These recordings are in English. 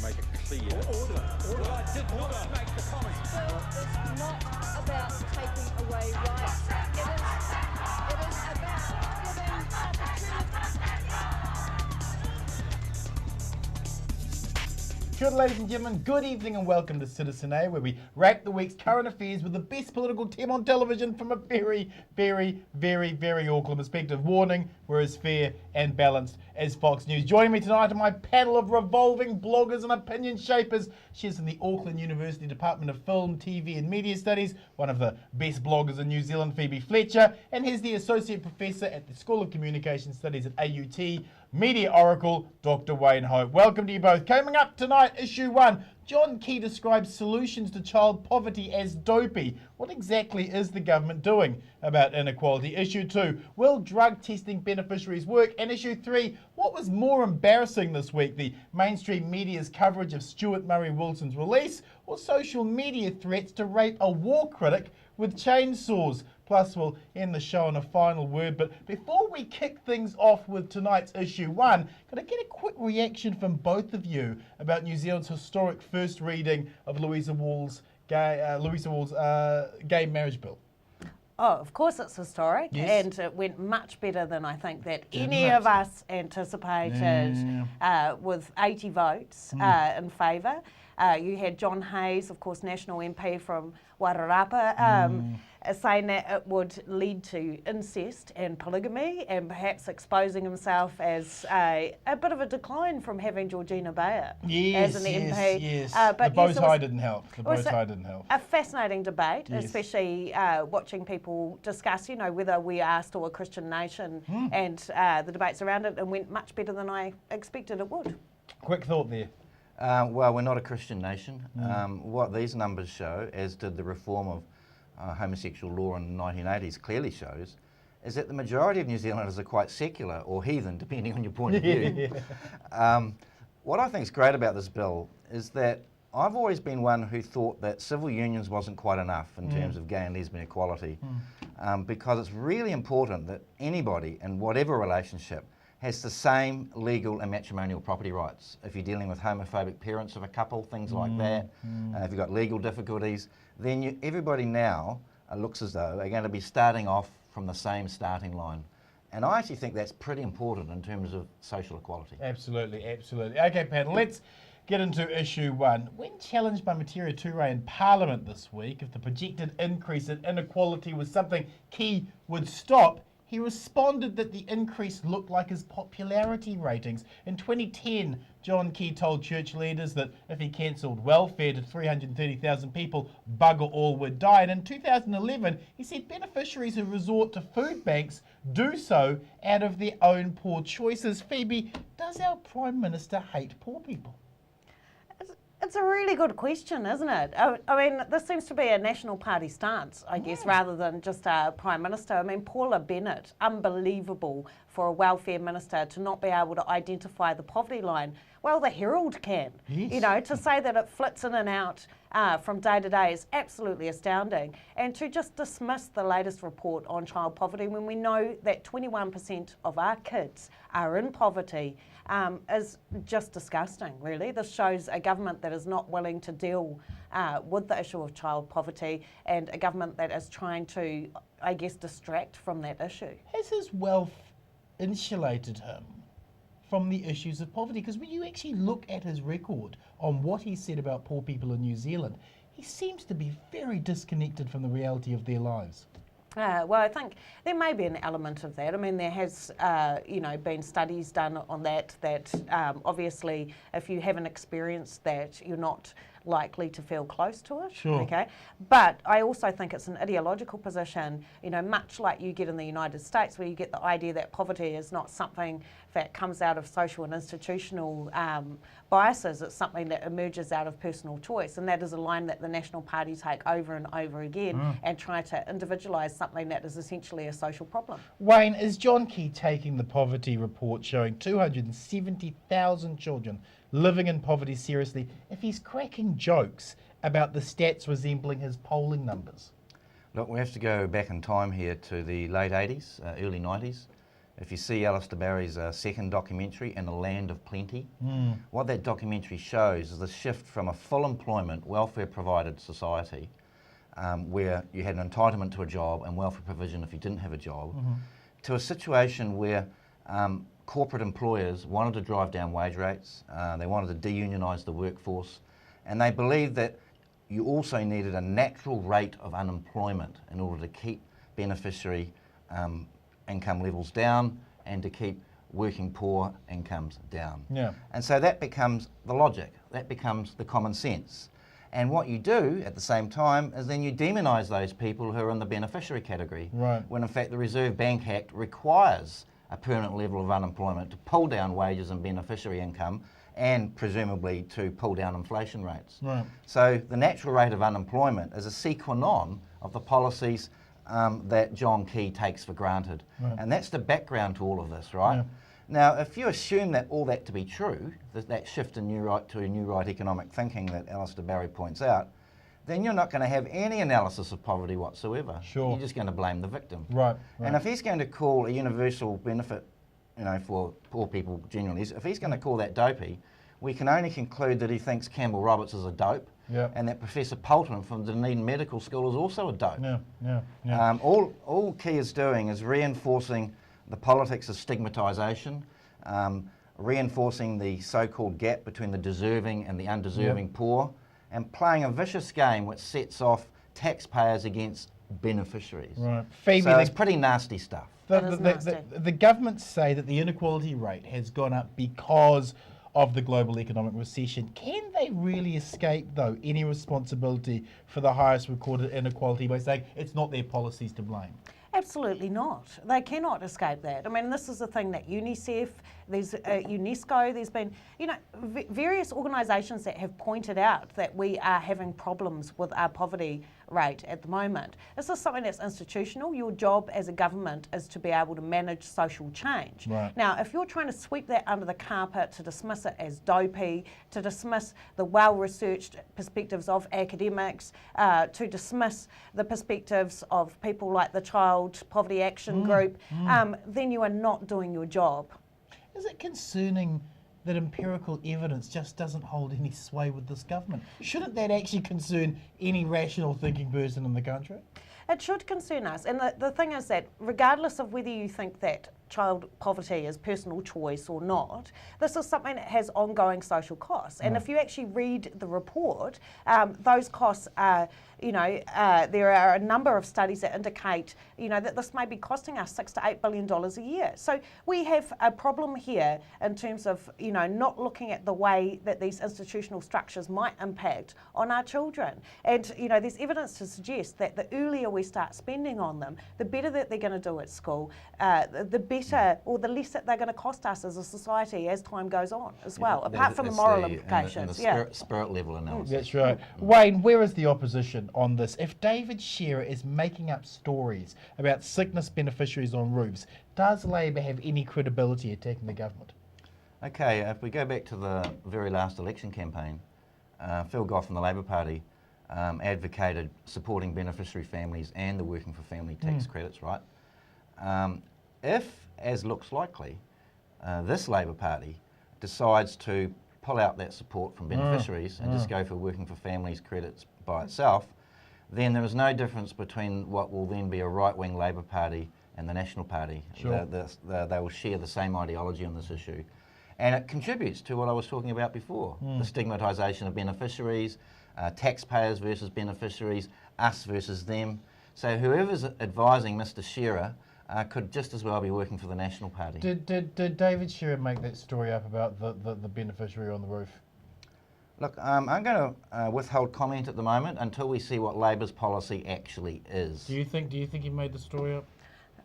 make it clear. Order. I did not make the comment. Bill is not about taking away rights. It is about giving opportunity. Good, ladies and gentlemen, good evening and welcome to Citizen A, where we rank the week's current affairs with the best political team on television from a very, very, very, very Auckland perspective. Warning, we're as fair and balanced as Fox News. Joining me tonight are my panel of revolving bloggers and opinion shapers. She's in the Auckland University Department of Film, TV and Media Studies, one of the best bloggers in New Zealand, Phoebe Fletcher, and he's the Associate Professor at the School of Communication Studies at AUT, Media Oracle, Dr. Wayne Hope. Welcome to you both. Coming up tonight, Issue 1. John Key describes solutions to child poverty as dopey. What exactly is the government doing about inequality? Issue 2. Will drug testing beneficiaries work? And Issue 3. What was more embarrassing this week? The mainstream media's coverage of Stuart Murray Wilson's release, or social media threats to rape a war critic with chainsaws? Plus, we'll end the show on a final word. But before we kick things off with tonight's Issue 1, could I get a quick reaction from both of you about New Zealand's historic first reading of Louisa Wall's gay marriage bill? Oh, of course it's historic, Yes. and it went much better than I think that any of us anticipated, with 80 votes in favour. You had John Hayes, of course, National MP from Wairarapa, saying that it would lead to incest and polygamy, and perhaps exposing himself as a bit of a decline from having Georgina Bayer as an MP. Yes. But the bow yes, tie didn't help. A fascinating debate, Yes. especially watching people discuss, whether we are still a Christian nation, and the debates around it, and went much better than I expected it would. Quick thought there. Well, we're not a Christian nation. What these numbers show, as did the reform of homosexual law in the 1980s clearly shows, is that the majority of New Zealanders are quite secular or heathen, depending on your point of view. What I think is great about this bill is that I've always been one who thought that civil unions wasn't quite enough in terms of gay and lesbian equality, because it's really important that anybody in whatever relationship has the same legal and matrimonial property rights. If you're dealing with homophobic parents of a couple, things like that, if you've got legal difficulties, then everybody now looks as though they're going to be starting off from the same starting line. And I actually think that's pretty important in terms of social equality. Absolutely, absolutely. Okay, panel, let's get into Issue 1. When challenged by Materia Ture in Parliament this week if the projected increase in inequality was something Key would stop, he responded that the increase looked like his popularity ratings. In 2010, John Key told church leaders that if he cancelled welfare to 330,000 people, bugger all would die. And in 2011, he said beneficiaries who resort to food banks do so out of their own poor choices. Phoebe, does our Prime Minister hate poor people? It's a really good question, isn't it? I mean, this seems to be a National Party stance, I guess, rather than just a Prime Minister. I mean, Paula Bennett, unbelievable for a welfare minister to not be able to identify the poverty line. Well, the Herald can. Yes. To say that it flits in and out from day to day is absolutely astounding. And to just dismiss the latest report on child poverty when we know that 21% of our kids are in poverty is just disgusting, really. This shows a government that is not willing to deal with the issue of child poverty, and a government that is trying to, I guess, distract from that issue. Has his wealth insulated him from the issues of poverty? Because when you actually look at his record on what he said about poor people in New Zealand, he seems to be very disconnected from the reality of their lives. Well, I think there may be an element of that. I mean, there has, been studies done on that obviously if you haven't experienced that, you're not likely to feel close to it. Sure. Okay. But I also think it's an ideological position, much like you get in the United States, where you get the idea that poverty is not something that comes out of social and institutional biases. It's something that emerges out of personal choice. And that is a line that the National Party take over and over again and try to individualise something that is essentially a social problem. Wayne, is John Key taking the poverty report showing 270,000 children living in poverty seriously if he's cracking jokes about the stats resembling his polling numbers? Look, we have to go back in time here to the late 80s, early 90s, If you see Alistair Barry's second documentary, In a Land of Plenty, what that documentary shows is the shift from a full employment, welfare-provided society where you had an entitlement to a job and welfare provision if you didn't have a job, to a situation where corporate employers wanted to drive down wage rates, they wanted to deunionise the workforce, and they believed that you also needed a natural rate of unemployment in order to keep beneficiary income levels down and to keep working poor incomes down. Yeah. And so that becomes the logic, that becomes the common sense. And what you do at the same time is then you demonise those people who are in the beneficiary category, Right. when in fact the Reserve Bank Act requires a permanent level of unemployment to pull down wages and beneficiary income and presumably to pull down inflation rates. Right. So the natural rate of unemployment is a sine qua non of the policies that John Key takes for granted. Right. And that's the background to all of this, right? Yeah. Now, if you assume that all that to be true, that shift in new right to a new right economic thinking that Alistair Barry points out, then you're not going to have any analysis of poverty whatsoever. Sure. You're just going to blame the victim. Right. And if he's going to call a universal benefit, for poor people generally, if he's going to call that dopey, we can only conclude that he thinks Campbell Roberts is a dope, Yeah. and that Professor Poulton from Dunedin Medical School is also a dope. Yeah. All Key is doing is reinforcing the politics of stigmatisation, reinforcing the so-called gap between the deserving and the undeserving poor, and playing a vicious game which sets off taxpayers against beneficiaries. Right. Phoebe, So it's pretty nasty stuff. That is nasty. The governments say that the inequality rate has gone up because of the global economic recession. Can they really escape, though, any responsibility for the highest recorded inequality by saying it's not their policies to blame? Absolutely not. They cannot escape that. I mean, this is the thing that UNICEF, there's UNESCO, there's been, various organisations that have pointed out that we are having problems with our poverty rate at the moment. This is something that's institutional. Your job as a government is to be able to manage social change. Right. Now, if you're trying to sweep that under the carpet, to dismiss it as dopey, to dismiss the well-researched perspectives of academics, to dismiss the perspectives of people like the Child Poverty Action Group, then you are not doing your job. Is it concerning that empirical evidence just doesn't hold any sway with this government? Shouldn't that actually concern any rational thinking person in the country? It should concern us. And the thing is that regardless of whether you think that child poverty is personal choice or not, this is something that has ongoing social costs. And if you actually read the report, those costs are, there are a number of studies that indicate, that this may be costing us $6 to $8 billion a year. So we have a problem here in terms of, not looking at the way that these institutional structures might impact on our children. And, there's evidence to suggest that the earlier we start spending on them, the better that they're going to do at school, the better or the less that they're going to cost us as a society as time goes on as well, apart from the moral implications. Spirit level analysis. That's right. Wayne, where is the opposition on this? If David Shearer is making up stories about sickness beneficiaries on roofs, does Labor have any credibility attacking the government? Okay, if we go back to the very last election campaign, Phil Goff from the Labor Party advocated supporting beneficiary families and the working for family tax credits, right? If, as looks likely, this Labor Party decides to pull out that support from beneficiaries and just go for working for families credits by itself, then there is no difference between what will then be a right-wing Labor Party and the National Party. Sure. They will share the same ideology on this issue. And it contributes to what I was talking about before, the stigmatisation of beneficiaries, taxpayers versus beneficiaries, us versus them. So whoever's advising Mr Shearer could just as well be working for the National Party. Did David Shearer make that story up about the beneficiary on the roof? Look, I'm going to withhold comment at the moment until we see what Labor's policy actually is. Do you think he made the story up?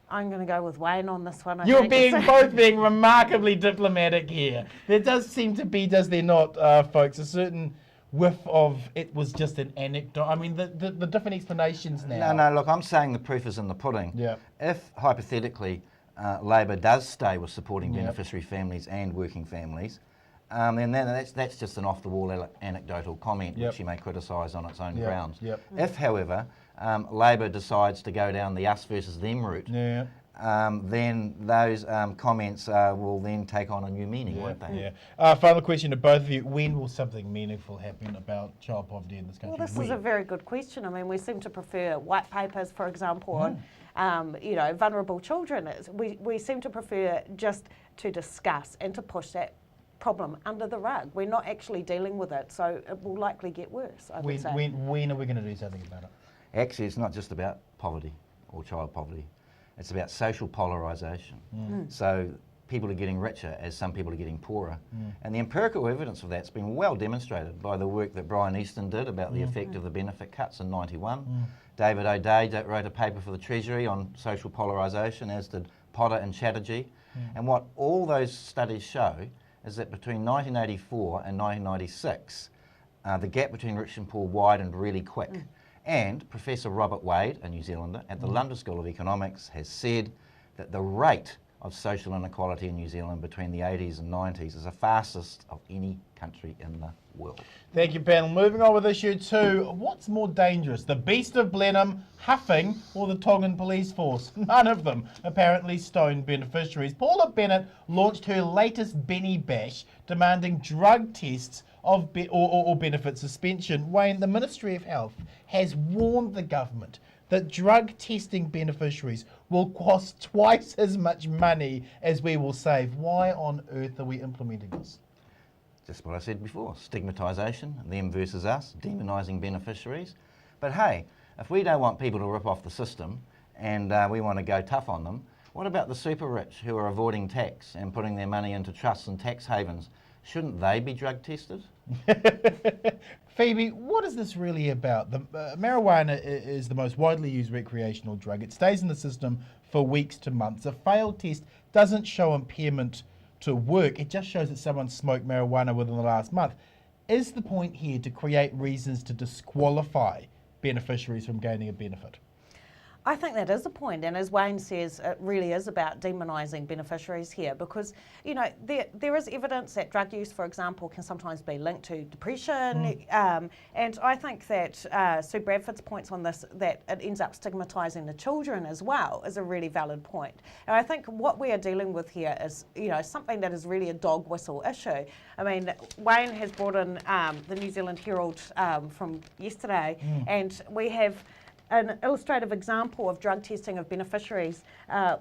I'm going to go with Wayne on this one. You're both being remarkably diplomatic here. There does seem to be, does there not, folks, a certain whiff of it was just an anecdote. I mean, the different explanations now. No, look, I'm saying the proof is in the pudding. Yeah. If, hypothetically, Labor does stay with supporting beneficiary families and working families, then that's just an off-the-wall anecdotal comment which you may criticise on its own grounds. If, however, Labor decides to go down the us versus them route, then those comments will then take on a new meaning, won't they? Yeah. Final question to both of you. When will something meaningful happen about child poverty in this country? Well, this is a very good question. I mean, we seem to prefer white papers, for example, on vulnerable children. We seem to prefer just to discuss and to push that problem under the rug. We're not actually dealing with it, so it will likely get worse, I would say. When are we going to do something about it? Actually, it's not just about poverty or child poverty. It's about social polarisation. So people are getting richer as some people are getting poorer. And the empirical evidence of that's been well demonstrated by the work that Brian Easton did about the effect of the benefit cuts in '91. David O'Day wrote a paper for the Treasury on social polarisation, as did Potter and Chatterjee. And what all those studies show is that between 1984 and 1996, the gap between rich and poor widened really quick. And Professor Robert Wade, a New Zealander, at the London School of Economics has said that the rate of social inequality in New Zealand between the 80s and 90s is the fastest of any country in the world. Thank you, panel. Moving on with issue 2. What's more dangerous, the beast of Blenheim huffing or the Tongan police force? None of them apparently stoned beneficiaries. Paula Bennett launched her latest Benny Bash demanding drug tests of or benefit suspension. Wayne, the Ministry of Health has warned the government that drug testing beneficiaries will cost twice as much money as we will save. Why on earth are we implementing this? Just what I said before, stigmatisation, them versus us, demonising beneficiaries. But hey, if we don't want people to rip off the system and we want to go tough on them, what about the super rich who are avoiding tax and putting their money into trusts and tax havens? Shouldn't they be drug tested? Phoebe, what is this really about? Marijuana is the most widely used recreational drug. It stays in the system for weeks to months. A failed test doesn't show impairment to work. It just shows that someone smoked marijuana within the last month. Is the point here to create reasons to disqualify beneficiaries from gaining a benefit? I think that is a point, and as Wayne says, it really is about demonising beneficiaries here because, you know, there is evidence that drug use, for example, can sometimes be linked to depression, and I think that Sue Bradford's points on this, that it ends up stigmatising the children as well, is a really valid point. And I think what we are dealing with here is, you know, something that is really a dog whistle issue. I mean, Wayne has brought in the New Zealand Herald from yesterday, and we have an illustrative example of drug testing of beneficiaries,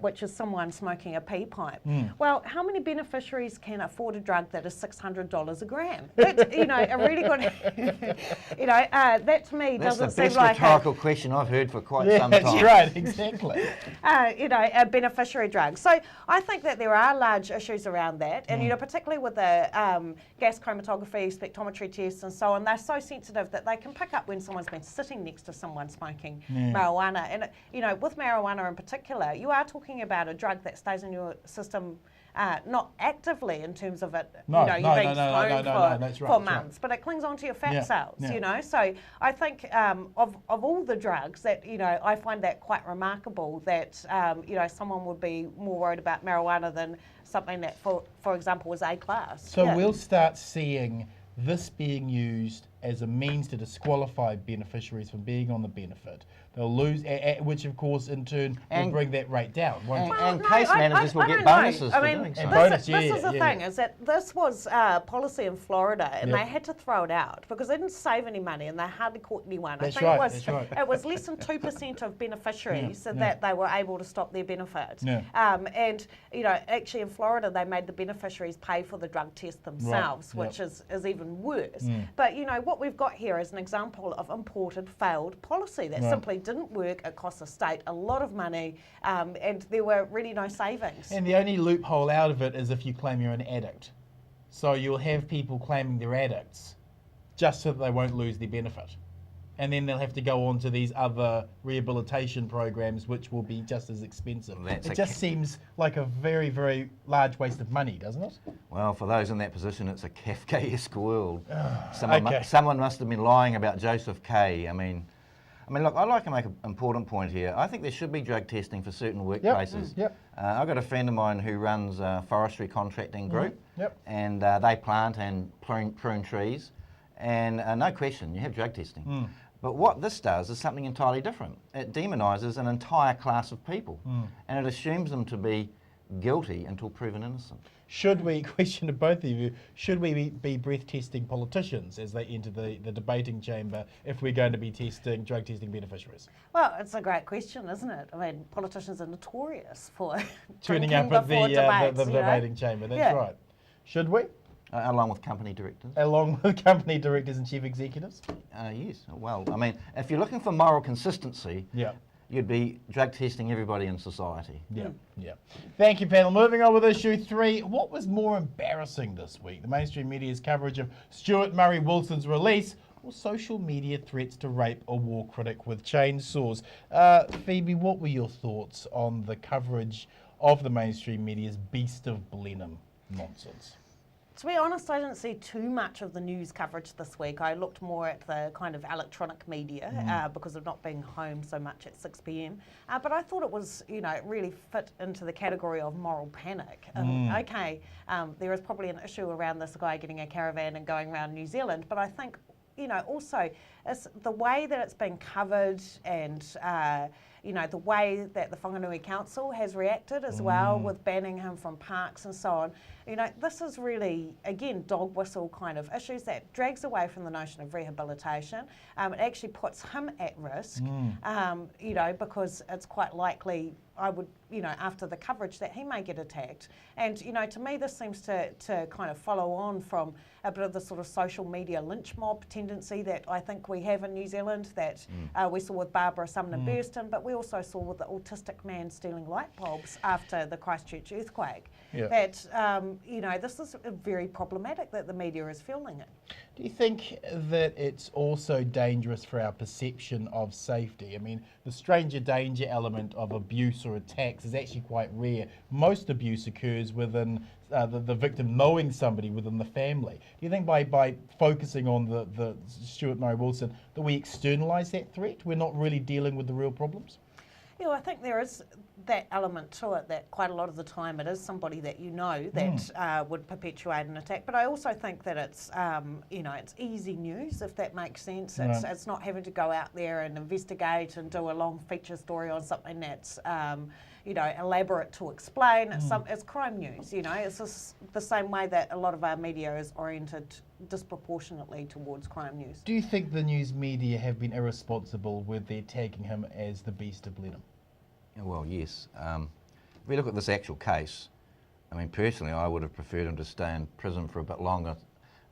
which is someone smoking a pea pipe. Well, how many beneficiaries can afford a drug that is $600 a gram? That's, you know, a really good, you know, that to me doesn't seem like That's the best rhetorical question I've heard for quite some time. That's right, exactly. You know, a beneficiary drug. So I think that there are large issues around that, and you know, particularly with the gas chromatography, spectrometry tests, and so on, they're so sensitive that they can pick up when someone's been sitting next to someone smoking marijuana. And you know, with marijuana in particular, you are talking about a drug that stays in your system not actively in terms of it, you've been stoned for months, but it clings onto your fat cells, you know. So I think of all the drugs that, you know, I find that quite remarkable that, you know, someone would be more worried about marijuana than something that, for example, was A-class. So we'll start seeing this being used as a means to disqualify beneficiaries from being on the benefit. They'll lose, which of course in turn will bring that rate down, won't it? And case managers will get bonuses for doing so. This is the thing, is that this was policy in Florida, and they had to throw it out because they didn't save any money and they hardly caught anyone. That's I think right, it was less than 2% of beneficiaries that they were able to stop their benefit. And you know, actually in Florida they made the beneficiaries pay for the drug test themselves, which is even worse. But you know, what we've got here is an example of imported failed policy that simply didn't work. It cost the state a lot of money, and there were really no savings. And the only loophole out of it is if you claim you're an addict. So you'll have people claiming they're addicts just so that they won't lose their benefit. And then they'll have to go on to these other rehabilitation programs, which will be just as expensive. It just seems like a very, very large waste of money, doesn't it? Well, for those in that position, it's a Kafkaesque world. Someone must have been lying about Joseph K. I mean, look, I'd like to make an important point here. I think there should be drug testing for certain workplaces. I've got a friend of mine who runs a forestry contracting group, and they plant and prune trees, and no question, you have drug testing. But what this does is something entirely different. It demonises an entire class of people, and it assumes them to be guilty until proven innocent. Should we, question to both of you, should we be breath testing politicians as they enter the debating chamber if we're going to be drug testing beneficiaries? Well, it's a great question, isn't it? I mean, politicians are notorious for Turning drinking up at before debates, the you know? debating chamber, that's Yeah. right. Should we? Along with company directors. Along with company directors and chief executives? Yes. Well, I mean, if you're looking for moral consistency, Yeah. you'd be drug testing everybody in society. Yeah, yeah. Thank you, panel. Moving on with issue 3. What was more embarrassing this week? The mainstream media's coverage of Stuart Murray Wilson's release or social media threats to rape a war critic with chainsaws? Phoebe, what were your thoughts on the coverage of the mainstream media's Beast of Blenheim nonsense? To be honest, I didn't see too much of the news coverage this week. I looked more at the kind of electronic media because of not being home so much at 6 p.m. But I thought it was, you know, it really fit into the category of moral panic. Okay, there is probably an issue around this guy getting a caravan and going around New Zealand, but I think, you know, also it's the way that it's been covered and you know, the way that the Whanganui Council has reacted as well with banning him from parks and so on. You know, this is really, again, dog whistle kind of issues that drags away from the notion of rehabilitation. It actually puts him at risk, you know, because it's quite likely, I would, you know, after the coverage that he may get attacked. And, you know, to me this seems to kind of follow on from a bit of the sort of social media lynch mob tendency that I think we have in New Zealand, that we saw with Barbara Sumner Burston, but we also saw with the autistic man stealing light bulbs after the Christchurch earthquake. Yeah. That, you know, this is very problematic that the media is filming it. Do you think that it's also dangerous for our perception of safety? I mean, the stranger danger element of abuse or attacks is actually quite rare. Most abuse occurs within the victim knowing somebody within the family. Do you think by focusing on the Stuart Murray Wilson that we externalise that threat? We're not really dealing with the real problems? Yeah, well, I think there is that element to it that quite a lot of the time it is somebody that you know that would perpetuate an attack. But I also think that it's, you know, it's easy news, if that makes sense. It's not having to go out there and investigate and do a long feature story on something that's, you know, elaborate to explain. It's crime news, you know. It's just the same way that a lot of our media is oriented disproportionately towards crime news. Do you think the news media have been irresponsible with their tagging him as the Beast of Blenheim? Well, yes. If we look at this actual case, I mean, personally, I would have preferred him to stay in prison for a bit longer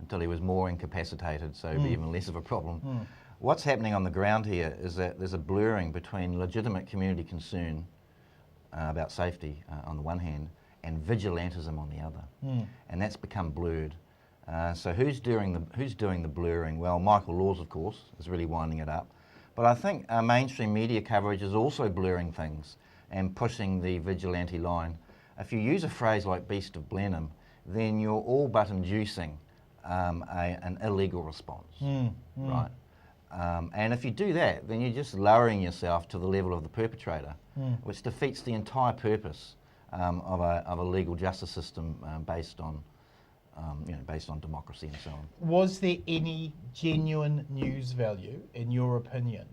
until he was more incapacitated, so it'd be even less of a problem. What's happening on the ground here is that there's a blurring between legitimate community concern about safety on the one hand and vigilantism on the other, and that's become blurred. So who's doing the blurring? Well, Michael Laws, of course, is really winding it up. But I think mainstream media coverage is also blurring things and pushing the vigilante line. If you use a phrase like Beast of Blenheim, then you're all but inducing an illegal response, right? And if you do that, then you're just lowering yourself to the level of the perpetrator, which defeats the entire purpose of a legal justice system based on democracy and so on. Was there any genuine news value, in your opinion,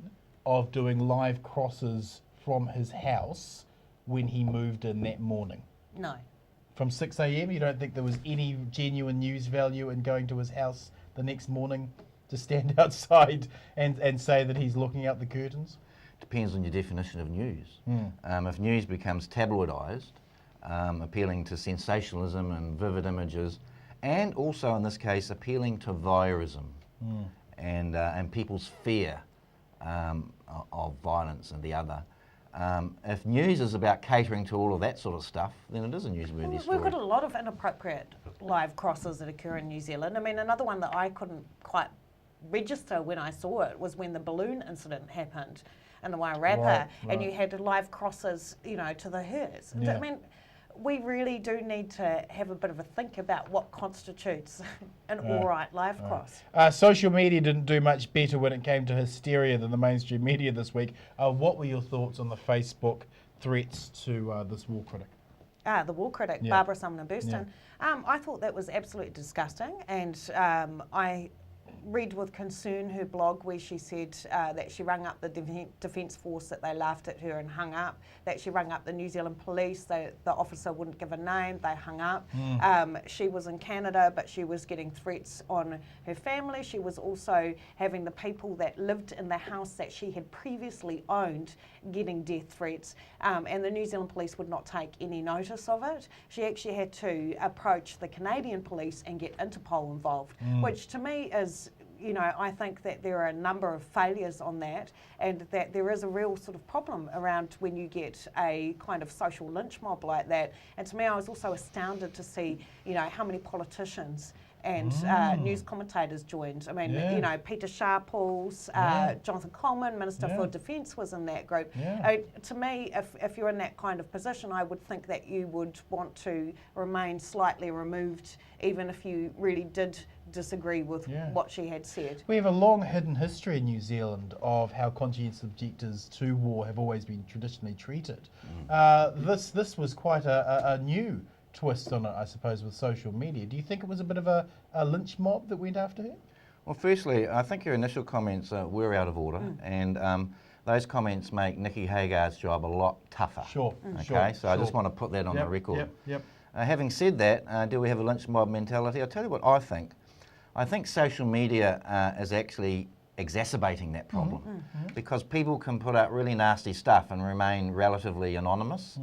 of doing live crosses from his house when he moved in that morning? No. From 6 a.m, you don't think there was any genuine news value in going to his house the next morning to stand outside and say that he's looking out the curtains? Depends on your definition of news. If news becomes tabloidised, appealing to sensationalism and vivid images, and also in this case appealing to voyeurism and people's fear of violence and the other. If news is about catering to all of that sort of stuff, then it is a newsworthy story. We've got a lot of inappropriate live crosses that occur in New Zealand. I mean, another one that I couldn't quite register when I saw it was when the balloon incident happened in the Wairarapa, and you had live crosses, you know, to the hearse. Yeah. I mean, we really do need to have a bit of a think about what constitutes an all right live cross. Social media didn't do much better when it came to hysteria than the mainstream media this week. What were your thoughts on the Facebook threats to this war critic? The war critic, Barbara Sumner Burston. I thought that was absolutely disgusting, and I read with concern her blog where she said that she rang up the Defence Force, that they laughed at her and hung up, that she rang up the New Zealand Police, the officer wouldn't give a name, they hung up. She was in Canada, but she was getting threats on her family. She was also having the people that lived in the house that she had previously owned getting death threats, and the New Zealand Police would not take any notice of it. She actually had to approach the Canadian Police and get Interpol involved, which to me is, you know, I think that there are a number of failures on that, and that there is a real sort of problem around when you get a kind of social lynch mob like that. And to me, I was also astounded to see, you know, how many politicians and news commentators joined. I mean, you know, Peter Sharples, Jonathan Coleman, Minister for Defence, was in that group. To me, if you're in that kind of position, I would think that you would want to remain slightly removed, even if you really did disagree with what she had said. We have a long hidden history in New Zealand of how conscientious objectors to war have always been traditionally treated. This was quite a new twist on it, I suppose, with social media. Do you think it was a bit of a lynch mob that went after her? Well, firstly, I think your initial comments were out of order, and those comments make Nikki Hagar's job a lot tougher. Okay, so I just want to put that on the record. Having said that, do we have a lynch mob mentality? I'll tell you what I think. I think social media is actually exacerbating that problem, because people can put out really nasty stuff and remain relatively anonymous.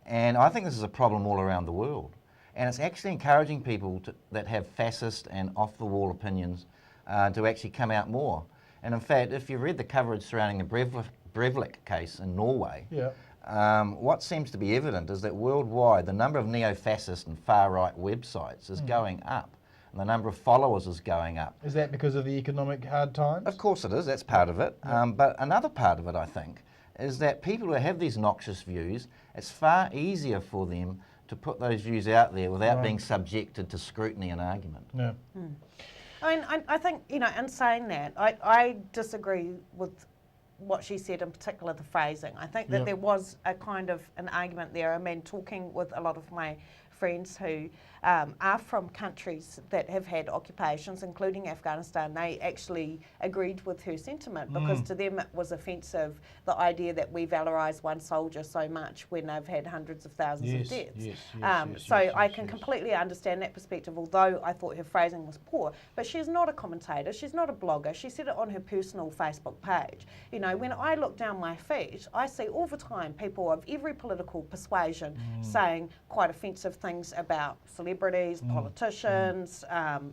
And I think this is a problem all around the world. And it's actually encouraging people that have fascist and off-the-wall opinions to actually come out more. And in fact, if you read the coverage surrounding the Breivik case in Norway, what seems to be evident is that worldwide the number of neo-fascist and far-right websites is going up, and the number of followers is going up. Is that because of the economic hard times? Of course it is, that's part of it. But another part of it, I think, is that people who have these noxious views, it's far easier for them to put those views out there without being subjected to scrutiny and argument. I mean, I think, you know, in saying that, I disagree with what she said, in particular the phrasing. I think that there was a kind of an argument there. I mean, talking with a lot of my friends who are from countries that have had occupations, including Afghanistan, they actually agreed with her sentiment, because to them it was offensive, the idea that we valorise one soldier so much when they've had hundreds of thousands of deaths. So I can completely understand that perspective, although I thought her phrasing was poor. But she's not a commentator, she's not a blogger, she said it on her personal Facebook page. You know, when I look down my feed, I see all the time people of every political persuasion saying quite offensive things about celebrities, politicians,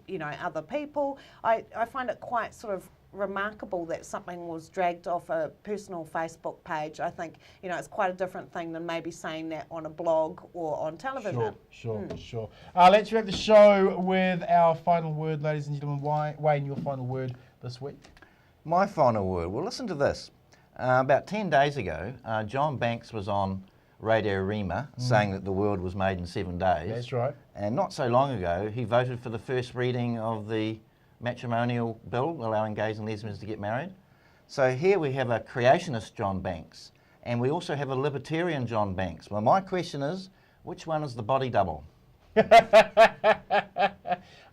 you know, other people. I find it quite sort of remarkable that something was dragged off a personal Facebook page. I think, you know, it's quite a different thing than maybe saying that on a blog or on television. Sure. Let's wrap the show with our final word, ladies and gentlemen. Wayne, your final word this week? My final word, well, listen to this. About 10 days ago, John Banks was on Radio Rima saying that the world was made in 7 days. That's right. And not so long ago, he voted for the first reading of the matrimonial bill allowing gays and lesbians to get married. So here we have a creationist John Banks, and we also have a libertarian John Banks. Well, my question is, which one is the body double?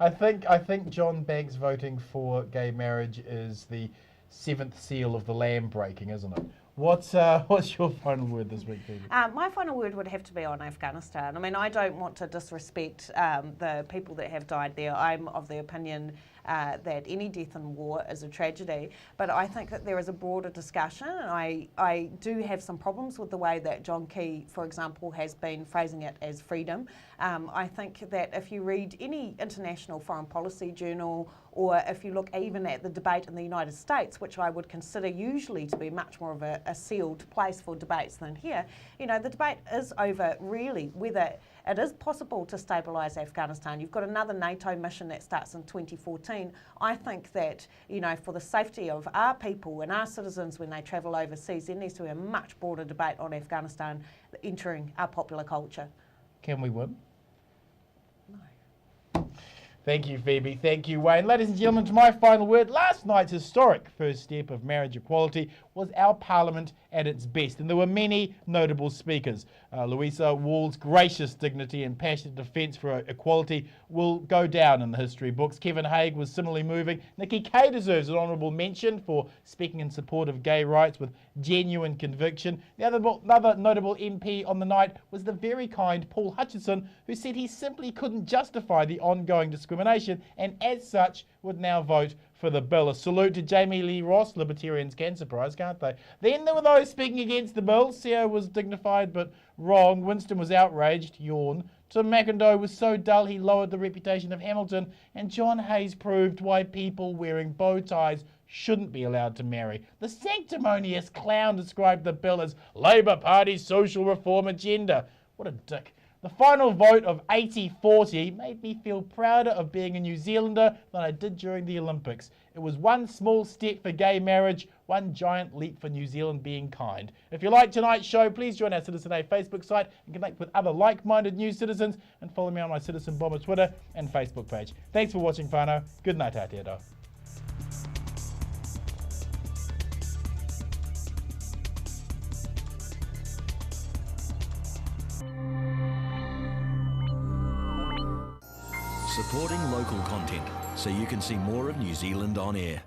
I think John Banks voting for gay marriage is the seventh seal of the lamb breaking, isn't it? What's your final word this week, Phoebe? My final word would have to be on Afghanistan. I mean, I don't want to disrespect the people that have died there. I'm of the opinion that any death in war is a tragedy, but I think that there is a broader discussion, and I do have some problems with the way that John Key, for example, has been phrasing it as freedom. I think that if you read any international foreign policy journal, or if you look even at the debate in the United States, which I would consider usually to be much more of a sealed place for debates than here, you know, the debate is over really whether it is possible to stabilise Afghanistan. You've got another NATO mission that starts in 2014. I think that, you know, for the safety of our people and our citizens when they travel overseas, there needs to be a much broader debate on Afghanistan entering our popular culture. Can we win? No. Thank you, Phoebe. Thank you, Wayne. Ladies and gentlemen, to my final word, last night's historic first step of marriage equality was our Parliament at its best, and there were many notable speakers. Louisa Wall's gracious dignity and passionate defence for equality will go down in the history books. Kevin Haigh was similarly moving. Nikki Kay deserves an honourable mention for speaking in support of gay rights with genuine conviction. The other notable MP on the night was the very kind Paul Hutchinson, who said he simply couldn't justify the ongoing discrimination and as such would now vote for the bill. A salute to Jamie Lee Ross. Libertarians can surprise, can't they? Then there were those speaking against the bill. Seo was dignified but wrong. Winston was outraged, yawn. Tim McIndoe was so dull he lowered the reputation of Hamilton, and John Hayes proved why people wearing bow ties shouldn't be allowed to marry. The sanctimonious clown described the bill as Labour Party's social reform agenda. What a dick. The final vote of 80-40 made me feel prouder of being a New Zealander than I did during the Olympics. It was one small step for gay marriage, one giant leap for New Zealand being kind. If you like tonight's show, please join our Citizen A Facebook site and connect with other like-minded new citizens, and follow me on my Citizen Bomber Twitter and Facebook page. Thanks for watching, whānau. Good night, Aotearoa. Supporting local content so you can see more of New Zealand on air.